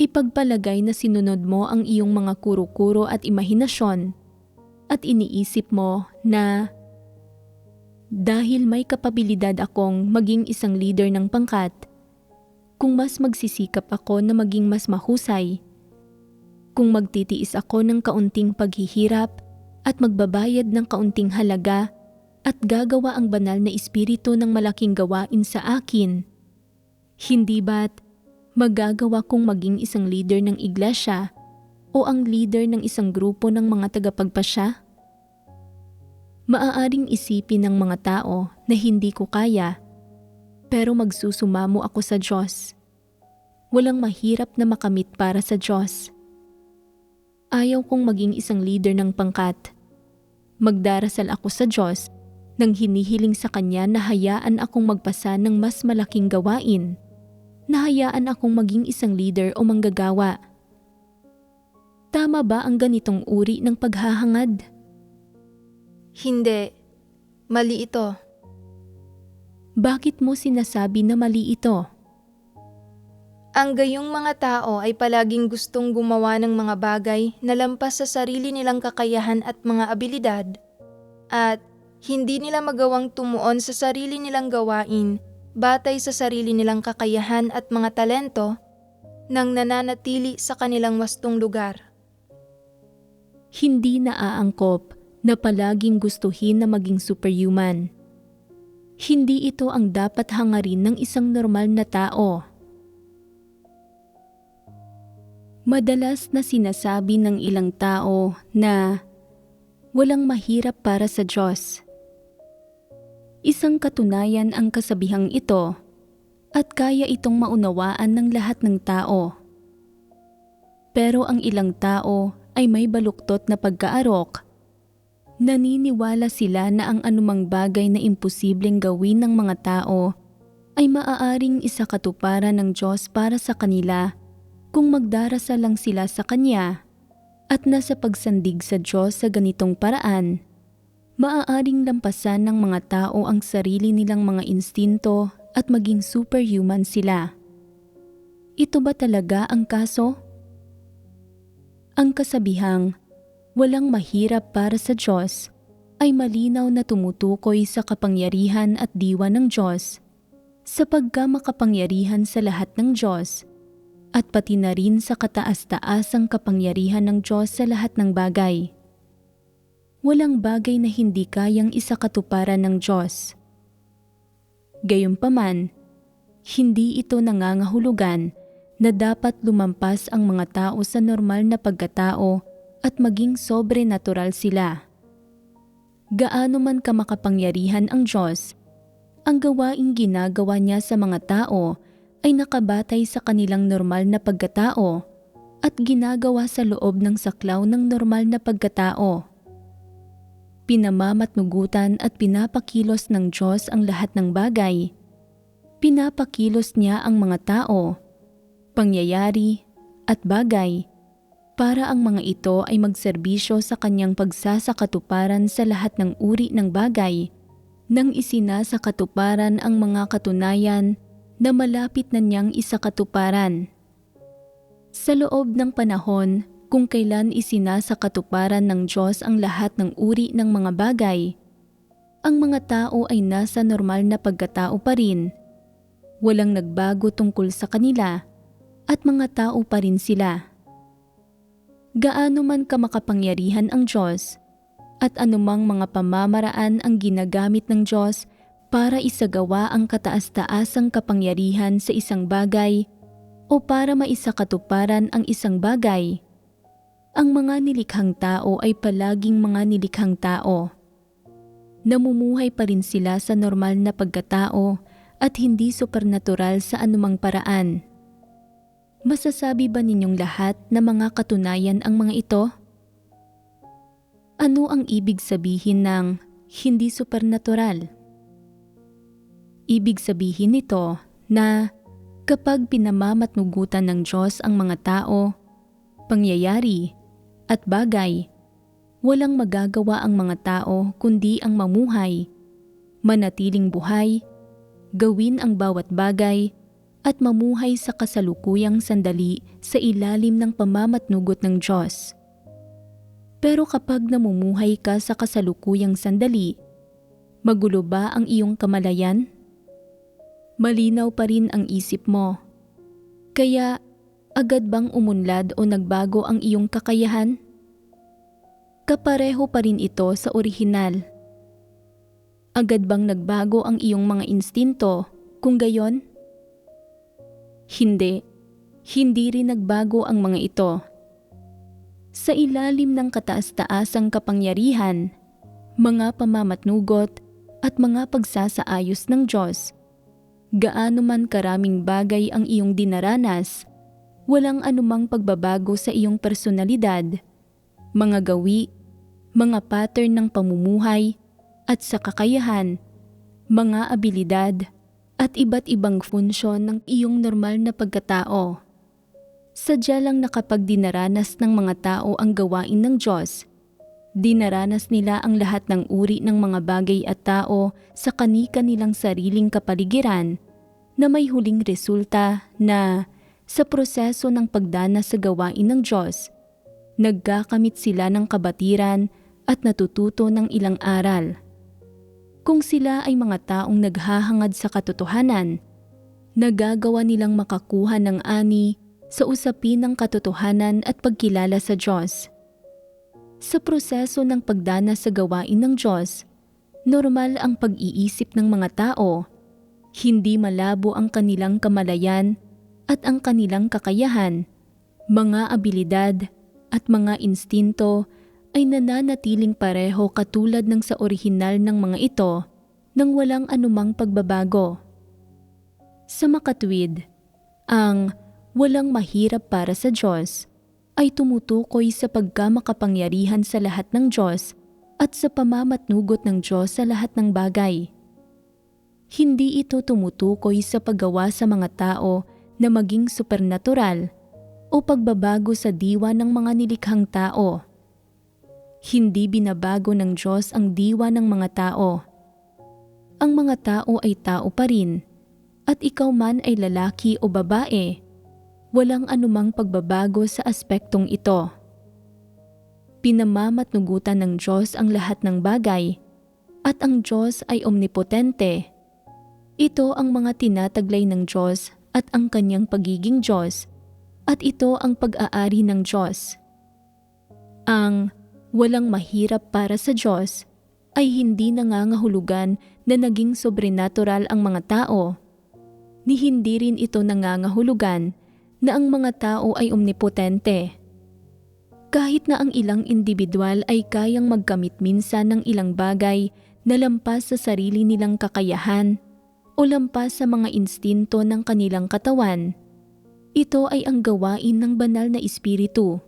Ipagpalagay na sinunod mo ang iyong mga kuro-kuro at imahinasyon at iniisip mo na dahil may kapabilidad akong maging isang leader ng pangkat, kung mas magsisikap ako na maging mas mahusay, kung magtitiis ako ng kaunting paghihirap at magbabayad ng kaunting halaga at gagawa ang banal na espiritu ng malaking gawain sa akin, hindi ba't magagawa kong maging isang leader ng iglesia o ang leader ng isang grupo ng mga tagapagpasya? Maaaring isipin ng mga tao na hindi ko kaya, pero magsusumamo ako sa Diyos. Walang mahirap na makamit para sa Diyos. Ayaw kong maging isang leader ng pangkat. Magdarasal ako sa Diyos nang hinihiling sa Kanya na hayaan akong magpasa ng mas malaking gawain, na hayaan akong maging isang leader o manggagawa. Tama ba ang ganitong uri ng paghahangad? Hindi. Mali ito. Bakit mo sinasabi na mali ito? Ang gayong mga tao ay palaging gustong gumawa ng mga bagay na lampas sa sarili nilang kakayahan at mga abilidad, at hindi nila magawang tumuon sa sarili nilang gawain batay sa sarili nilang kakayahan at mga talento nang nananatili sa kanilang wastong lugar. Hindi naaangkop na palaging gustuhin na maging superhuman. Hindi ito ang dapat hangarin ng isang normal na tao. Madalas na sinasabi ng ilang tao na walang mahirap para sa Diyos. Isang katunayan ang kasabihang ito at kaya itong maunawaan ng lahat ng tao. Pero ang ilang tao ay may baluktot na pagkaarok. Naniniwala sila na ang anumang bagay na imposibleng gawin ng mga tao ay maaaring isakatuparan ng Diyos para sa kanila kung magdarasal lang sila sa Kanya at nasa pagsandig sa Diyos sa ganitong paraan. Maaaring lampasan ng mga tao ang sarili nilang mga instinto at maging superhuman sila. Ito ba talaga ang kaso? Ang kasabihang, walang mahirap para sa Diyos, ay malinaw na tumutukoy sa kapangyarihan at diwa ng Diyos, sa pagkamakapangyarihan sa lahat ng Diyos, at pati na rin sa kataas-taasang kapangyarihan ng Diyos sa lahat ng bagay. Walang bagay na hindi kayang isakatuparan ng Diyos. Gayunpaman, hindi ito nangangahulugan na dapat lumampas ang mga tao sa normal na pagkatao at maging sobrenatural sila. Gaano man kamakapangyarihan ang Diyos, ang gawaing ginagawa niya sa mga tao ay nakabatay sa kanilang normal na pagkatao at ginagawa sa loob ng saklaw ng normal na pagkatao. Pinamamatnugutan at pinapakilos ng Diyos ang lahat ng bagay. Pinapakilos niya ang mga tao, pangyayari at bagay para ang mga ito ay magserbisyo sa kanyang pagsasakatuparan sa lahat ng uri ng bagay nang isinasakatuparan ang mga katunayan na malapit na niyang isakatuparan. Sa loob ng panahon kung kailan isinasakatuparan ng Diyos ang lahat ng uri ng mga bagay, ang mga tao ay nasa normal na pagkatao pa rin. Walang nagbago tungkol sa kanila at mga tao pa rin sila. Gaano man kamakapangyarihan ang Diyos at anumang mga pamamaraan ang ginagamit ng Diyos para isagawa ang kataas-taasang kapangyarihan sa isang bagay o para maisakatuparan ang isang bagay, ang mga nilikhang tao ay palaging mga nilikhang tao. Namumuhay pa rin sila sa normal na pagkatao at hindi supernatural sa anumang paraan. Masasabi ba ninyong lahat na mga katunayan ang mga ito? Ano ang ibig sabihin ng hindi supernatural? Ibig sabihin nito na kapag pinamamatnugutan ng Diyos ang mga tao, pangyayari at bagay, walang magagawa ang mga tao kundi ang mamuhay, manatiling buhay, gawin ang bawat bagay at mamuhay sa kasalukuyang sandali sa ilalim ng pamamatnugot ng Diyos. Pero kapag namumuhay ka sa kasalukuyang sandali, magulo ba ang iyong kamalayan? Malinaw pa rin ang isip mo. Kaya agad bang umunlad o nagbago ang iyong kakayahan? Kapareho pa rin ito sa orihinal. Agad bang nagbago ang iyong mga instinto kung gayon? Hindi. Hindi rin nagbago ang mga ito. Sa ilalim ng kataas-taasang kapangyarihan, mga pamamatnugot at mga pagsasaayos ng Diyos, gaano man karaming bagay ang iyong dinaranas, walang anumang pagbabago sa iyong personalidad, mga gawi, mga pattern ng pamumuhay, at sa kakayahan, mga abilidad, at iba't ibang funsyon ng iyong normal na pagkatao. Sadya lang na kapag dinaranas ng mga tao ang gawain ng Diyos, dinaranas nila ang lahat ng uri ng mga bagay at tao sa kani-kanilang sariling kapaligiran na may huling resulta na sa proseso ng pagdanas sa gawain ng Diyos, nagkakamit sila ng kabatiran at natututo ng ilang aral. Kung sila ay mga taong naghahangad sa katotohanan, nagagawa nilang makakuha ng ani sa usapin ng katotohanan at pagkilala sa Diyos. Sa proseso ng pagdanas sa gawain ng Diyos, normal ang pag-iisip ng mga tao, hindi malabo ang kanilang kamalayan at ang kanilang kakayahan, mga abilidad at mga instinto ay nananatiling pareho katulad ng sa orihinal ng mga ito nang walang anumang pagbabago. Sa makatwid, ang walang mahirap para sa Diyos ay tumutukoy sa pagkamakapangyarihan sa lahat ng Diyos at sa pamamatnugot ng Diyos sa lahat ng bagay. Hindi ito tumutukoy sa paggawa sa mga tao na maging supernatural o pagbabago sa diwa ng mga nilikhang tao. Hindi binabago ng Diyos ang diwa ng mga tao. Ang mga tao ay tao pa rin, at ikaw man ay lalaki o babae, walang anumang pagbabago sa aspektong ito. Pinamamatnugutan ng Diyos ang lahat ng bagay, at ang Diyos ay omnipotente. Ito ang mga tinataglay ng Diyos at ang kanyang pagiging Diyos, at ito ang pag-aari ng Diyos. Ang walang mahirap para sa Diyos ay hindi nangangahulugan na naging sobrenatural ang mga tao, ni hindi rin ito nangangahulugan na ang mga tao ay omnipotente. Kahit na ang ilang individual ay kayang magkamit minsan ng ilang bagay na lampas sa sarili nilang kakayahan o lampas sa mga instinto ng kanilang katawan, ito ay ang gawain ng banal na espiritu.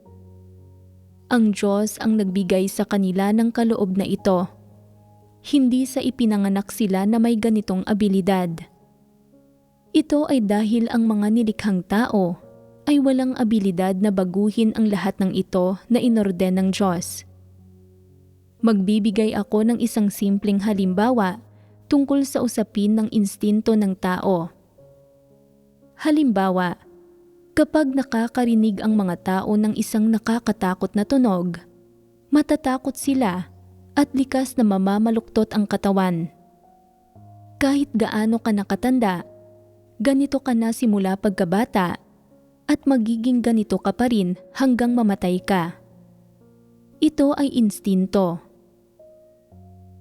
Ang Diyos ang nagbigay sa kanila ng kaloob na ito. Hindi sa ipinanganak sila na may ganitong abilidad. Ito ay dahil ang mga nilikhang tao ay walang abilidad na baguhin ang lahat ng ito na inorden ng Diyos. Magbibigay ako ng isang simpleng halimbawa tungkol sa usapin ng instinto ng tao. Halimbawa, kapag nakakarinig ang mga tao ng isang nakakatakot na tunog, matatakot sila at likas na mamamaluktot ang katawan. Kahit gaano ka nakatanda, ganito ka na simula pagkabata at magiging ganito ka pa rin hanggang mamatay ka. Ito ay instinto.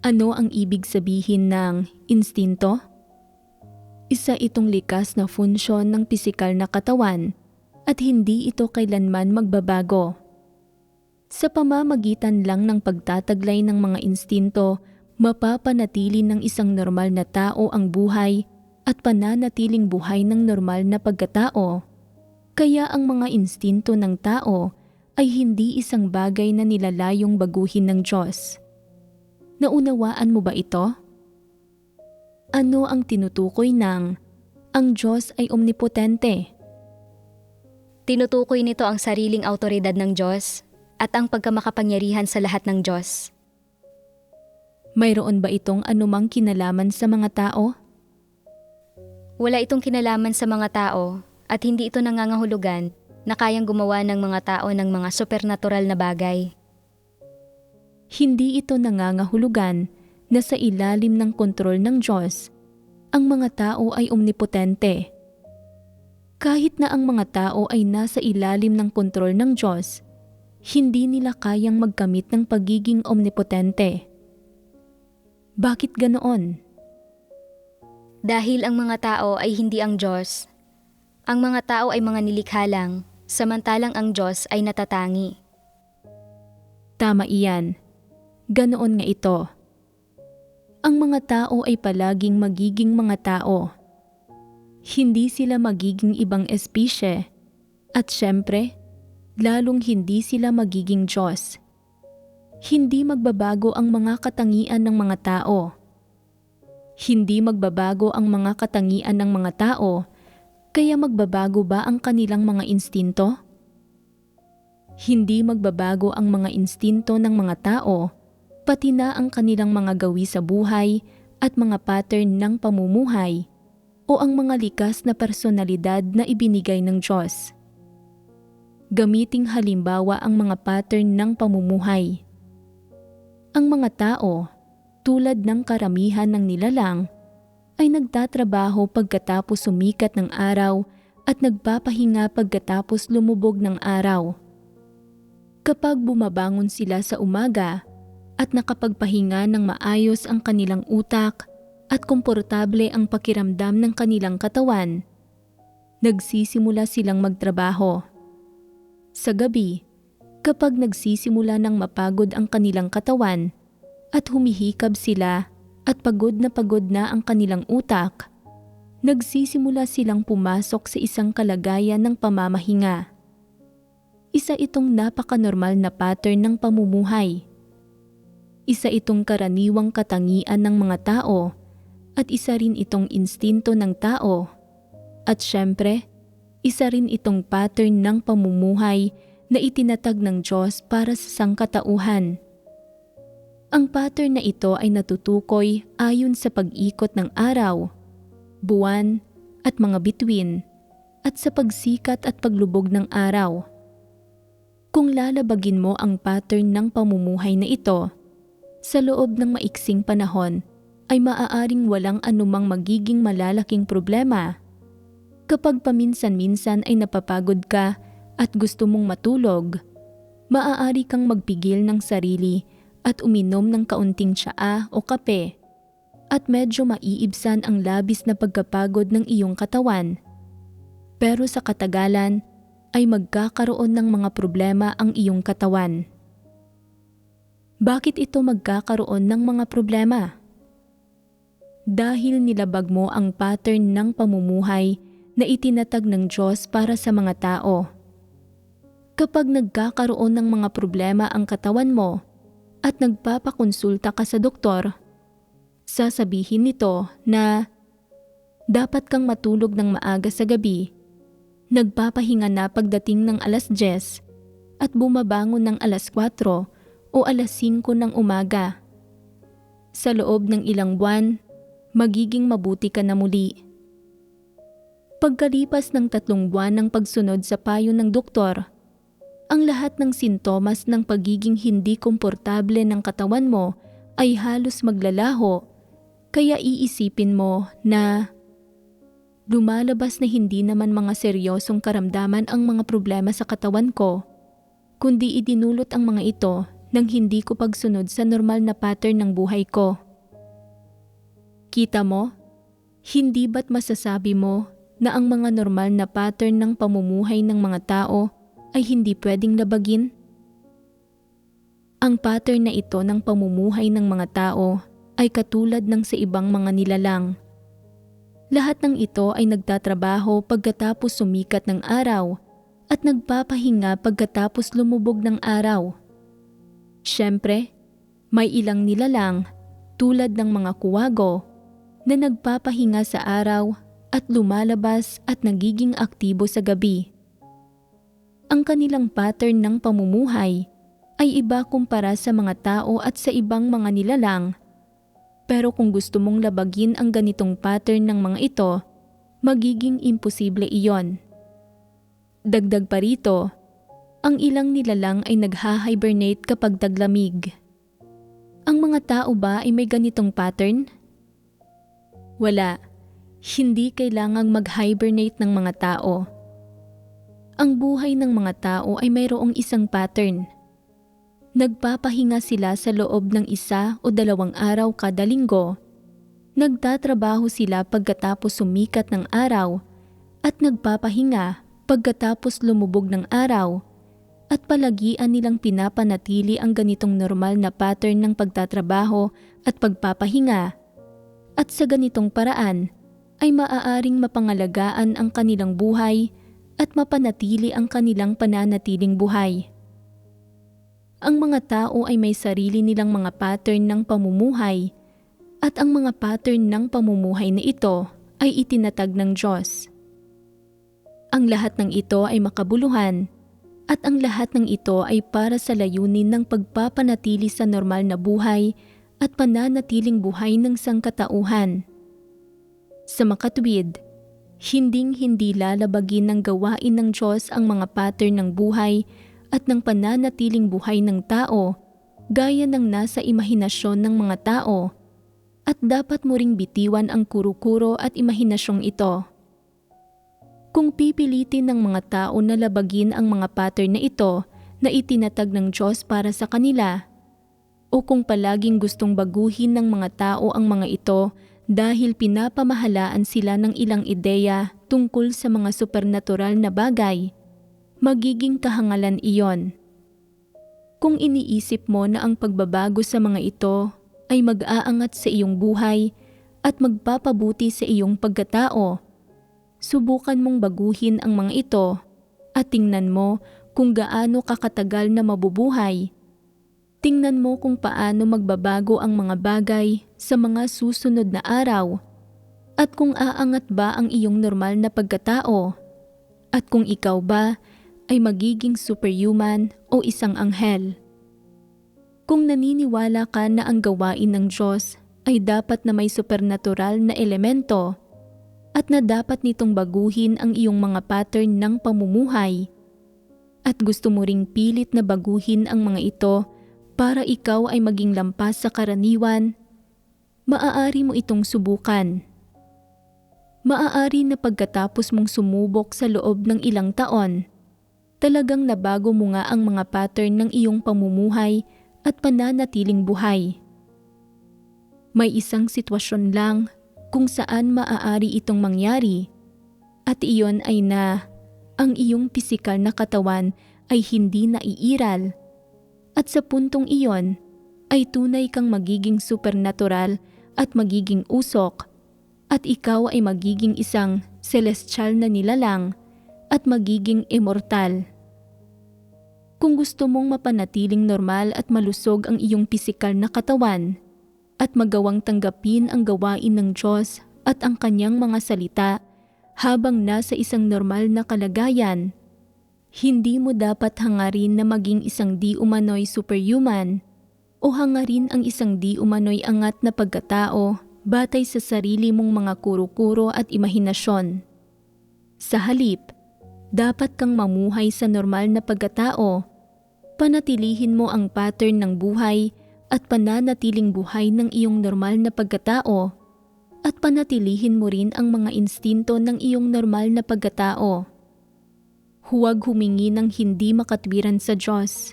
Ano ang ibig sabihin ng instinto? Isa itong likas na funsyon ng pisikal na katawan at hindi ito kailanman magbabago. Sa pamamagitan lang ng pagtataglay ng mga instinto, mapapanatili ng isang normal na tao ang buhay at pananatiling buhay ng normal na pagkatao. Kaya ang mga instinto ng tao ay hindi isang bagay na nilalayong baguhin ng Diyos. Naunawaan mo ba ito? Ano ang tinutukoy ng ang Diyos ay omnipotente? Tinutukoy nito ang sariling awtoridad ng Diyos at ang pagkamakapangyarihan sa lahat ng Diyos. Mayroon ba itong anumang kinalaman sa mga tao? Wala itong kinalaman sa mga tao at hindi ito nangangahulugan na kayang gumawa ng mga tao ng mga supernatural na bagay. Hindi ito nangangahulugan na sa ilalim ng kontrol ng Diyos, ang mga tao ay omnipotente. Kahit na ang mga tao ay nasa ilalim ng kontrol ng Diyos, hindi nila kayang magkamit ng pagiging omnipotente. Bakit ganoon? Dahil ang mga tao ay hindi ang Diyos. Ang mga tao ay mga nilikha lang, samantalang ang Diyos ay natatangi. Tama iyan. Ganoon nga ito. Ang mga tao ay palaging magiging mga tao. Hindi sila magiging ibang espisye. At syempre, lalong hindi sila magiging Diyos. Hindi magbabago ang mga katangian ng mga tao. Hindi magbabago ang mga katangian ng mga tao, kaya magbabago ba ang kanilang mga instinto? Hindi magbabago ang mga instinto ng mga tao, pati na ang kanilang mga gawi sa buhay at mga pattern ng pamumuhay o ang mga likas na personalidad na ibinigay ng Diyos. Gamiting halimbawa ang mga pattern ng pamumuhay. Ang mga tao, tulad ng karamihan ng nilalang, ay nagtatrabaho pagkatapos sumikat ng araw at nagpapahinga pagkatapos lumubog ng araw. Kapag bumabangon sila sa umaga at nakapagpahinga ng maayos ang kanilang utak at komportable ang pakiramdam ng kanilang katawan, nagsisimula silang magtrabaho. Sa gabi, kapag nagsisimula ng mapagod ang kanilang katawan at humihikab sila at pagod na ang kanilang utak, nagsisimula silang pumasok sa isang kalagayan ng pamamahinga. Isa itong napakanormal na pattern ng pamumuhay. Isa itong karaniwang katangian ng mga tao at isa rin itong instinto ng tao. At syempre, isa rin itong pattern ng pamumuhay na itinatag ng Diyos para sa sangkatauhan. Ang pattern na ito ay natutukoy ayon sa pag-ikot ng araw, buwan at mga bituin at sa pagsikat at paglubog ng araw. Kung lalabagin mo ang pattern ng pamumuhay na ito, sa loob ng maiksing panahon ay maaaring walang anumang magiging malalaking problema. Kapag paminsan-minsan ay napapagod ka at gusto mong matulog, maaari kang magpigil ng sarili at uminom ng kaunting tsaa o kape at medyo maiibsan ang labis na pagkapagod ng iyong katawan. Pero sa katagalan ay magkakaroon ng mga problema ang iyong katawan. Bakit ito magkakaroon ng mga problema? Dahil nilabag mo ang pattern ng pamumuhay na itinatag ng Diyos para sa mga tao. Kapag nagkakaroon ng mga problema ang katawan mo at nagpapakonsulta ka sa doktor, sasabihin nito na dapat kang matulog ng maaga sa gabi, nagpapahinga na pagdating ng alas 10 at bumabangon ng alas 4 o alas 5 ng umaga. Sa loob ng ilang buwan, magiging mabuti ka na muli. Pagkalipas ng 3 buwan ng pagsunod sa payo ng doktor, ang lahat ng sintomas ng pagiging hindi komportable ng katawan mo ay halos maglalaho, kaya iisipin mo na lumalabas na hindi naman mga seryosong karamdaman ang mga problema sa katawan ko, kundi idinulot ang mga ito ng hindi ko pagsunod sa normal na pattern ng buhay ko. Kita mo? Hindi ba't masasabi mo na ang mga normal na pattern ng pamumuhay ng mga tao ay hindi pwedeng labagin? Ang pattern na ito ng pamumuhay ng mga tao ay katulad ng sa ibang mga nilalang. Lahat ng ito ay nagtatrabaho pagkatapos sumikat ng araw at nagpapahinga pagkatapos lumubog ng araw. Siyempre, may ilang nilalang tulad ng mga kuwago na nagpapahinga sa araw at lumalabas at nagiging aktibo sa gabi. Ang kanilang pattern ng pamumuhay ay iba kumpara sa mga tao at sa ibang mga nilalang. Pero kung gusto mong labagin ang ganitong pattern ng mga ito, magiging imposible iyon. Dagdag pa rito, ang ilang nilalang ay nagha-hibernate kapag taglamig. Ang mga tao ba ay may ganitong pattern? Wala. Hindi kailangang mag-hibernate ng mga tao. Ang buhay ng mga tao ay mayroong isang pattern. Nagpapahinga sila sa loob ng 1 o 2 araw kada linggo. Nagtatrabaho sila pagkatapos sumikat ng araw at nagpapahinga pagkatapos lumubog ng araw, at palagian nilang pinapanatili ang ganitong normal na pattern ng pagtatrabaho at pagpapahinga. At sa ganitong paraan ay maaaring mapangalagaan ang kanilang buhay at mapanatili ang kanilang pananatiling buhay. Ang mga tao ay may sarili nilang mga pattern ng pamumuhay, at ang mga pattern ng pamumuhay na ito ay itinatag ng Diyos. Ang lahat ng ito ay makabuluhan, at ang lahat ng ito ay para sa layunin ng pagpapanatili sa normal na buhay at pananatiling buhay ng sangkatauhan. Sa makatwid, hinding-hindi lalabagin ng gawain ng Diyos ang mga pattern ng buhay at ng pananatiling buhay ng tao gaya ng nasa imahinasyon ng mga tao, at dapat mo ring bitiwan ang kuro-kuro at imahinasyong ito. Kung pipilitin ng mga tao na labagin ang mga pattern na ito na itinatag ng Diyos para sa kanila, o kung palaging gustong baguhin ng mga tao ang mga ito dahil pinapamahalaan sila ng ilang ideya tungkol sa mga supernatural na bagay, magiging kahangalan iyon. Kung iniisip mo na ang pagbabago sa mga ito ay mag-aangat sa iyong buhay at magpapabuti sa iyong pagkatao, subukan mong baguhin ang mga ito at tingnan mo kung gaano kakatagal na mabubuhay. Tingnan mo kung paano magbabago ang mga bagay sa mga susunod na araw, at kung aangat ba ang iyong normal na pagkatao, at kung ikaw ba ay magiging superhuman o isang anghel. Kung naniniwala ka na ang gawain ng Diyos ay dapat na may supernatural na elemento at na dapat nitong baguhin ang iyong mga pattern ng pamumuhay, at gusto mo ring pilit na baguhin ang mga ito para ikaw ay maging lampas sa karaniwan, maaari mo itong subukan. Maaari na pagkatapos mong sumubok sa loob ng ilang taon, talagang nabago mo nga ang mga pattern ng iyong pamumuhay at pananatiling buhay. May isang sitwasyon lang kung saan maaari itong mangyari, at iyon ay na ang iyong pisikal na katawan ay hindi naiiral, at sa puntong iyon ay tunay kang magiging supernatural at magiging usok, at ikaw ay magiging isang celestial na nilalang at magiging immortal. Kung gusto mong mapanatiling normal at malusog ang iyong pisikal na katawan at magawang tanggapin ang gawain ng Diyos at ang kanyang mga salita habang nasa isang normal na kalagayan, hindi mo dapat hangarin na maging isang di umano'y superhuman o hangarin ang isang di umano'y angat na pagkatao batay sa sarili mong mga kuro-kuro at imahinasyon. Sa halip, dapat kang mamuhay sa normal na pagkatao. Panatilihin mo ang pattern ng buhay at pananatiling buhay ng iyong normal na pagkatao at panatilihin mo rin ang mga instinto ng iyong normal na pagkatao. Huwag humingi ng hindi makatwiran sa Diyos.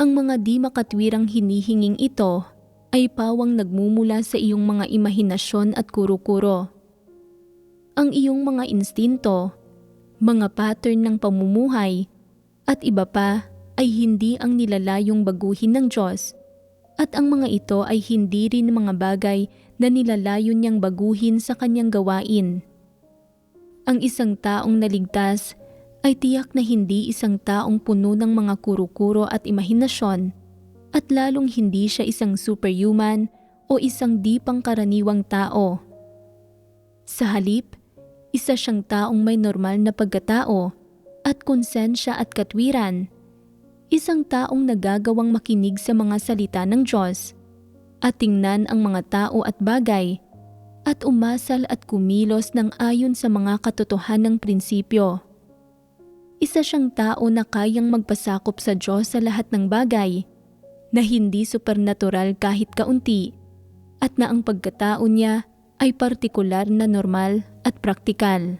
Ang mga di makatwirang hinihinging ito ay pawang nagmumula sa iyong mga imahinasyon at kuro-kuro. Ang iyong mga instinto, mga pattern ng pamumuhay, at iba pa ay hindi ang nilalayong baguhin ng Diyos, at ang mga ito ay hindi rin mga bagay na nilalayo niyang baguhin sa kanyang gawain. Ang isang taong naligtas ay tiyak na hindi isang taong puno ng mga kuro-kuro at imahinasyon, at lalong hindi siya isang superhuman o isang di pangkaraniwang tao. Sa halip, isa siyang taong may normal na pagkatao at konsensya at katwiran, isang taong nagagawang makinig sa mga salita ng Diyos at tingnan ang mga tao at bagay at umasal at kumilos ng ayon sa mga katotohanang prinsipyo. Isa siyang tao na kayang magpasakop sa Diyos sa lahat ng bagay, na hindi supernatural kahit kaunti, at na ang pagkatao niya ay partikular na normal at praktikal.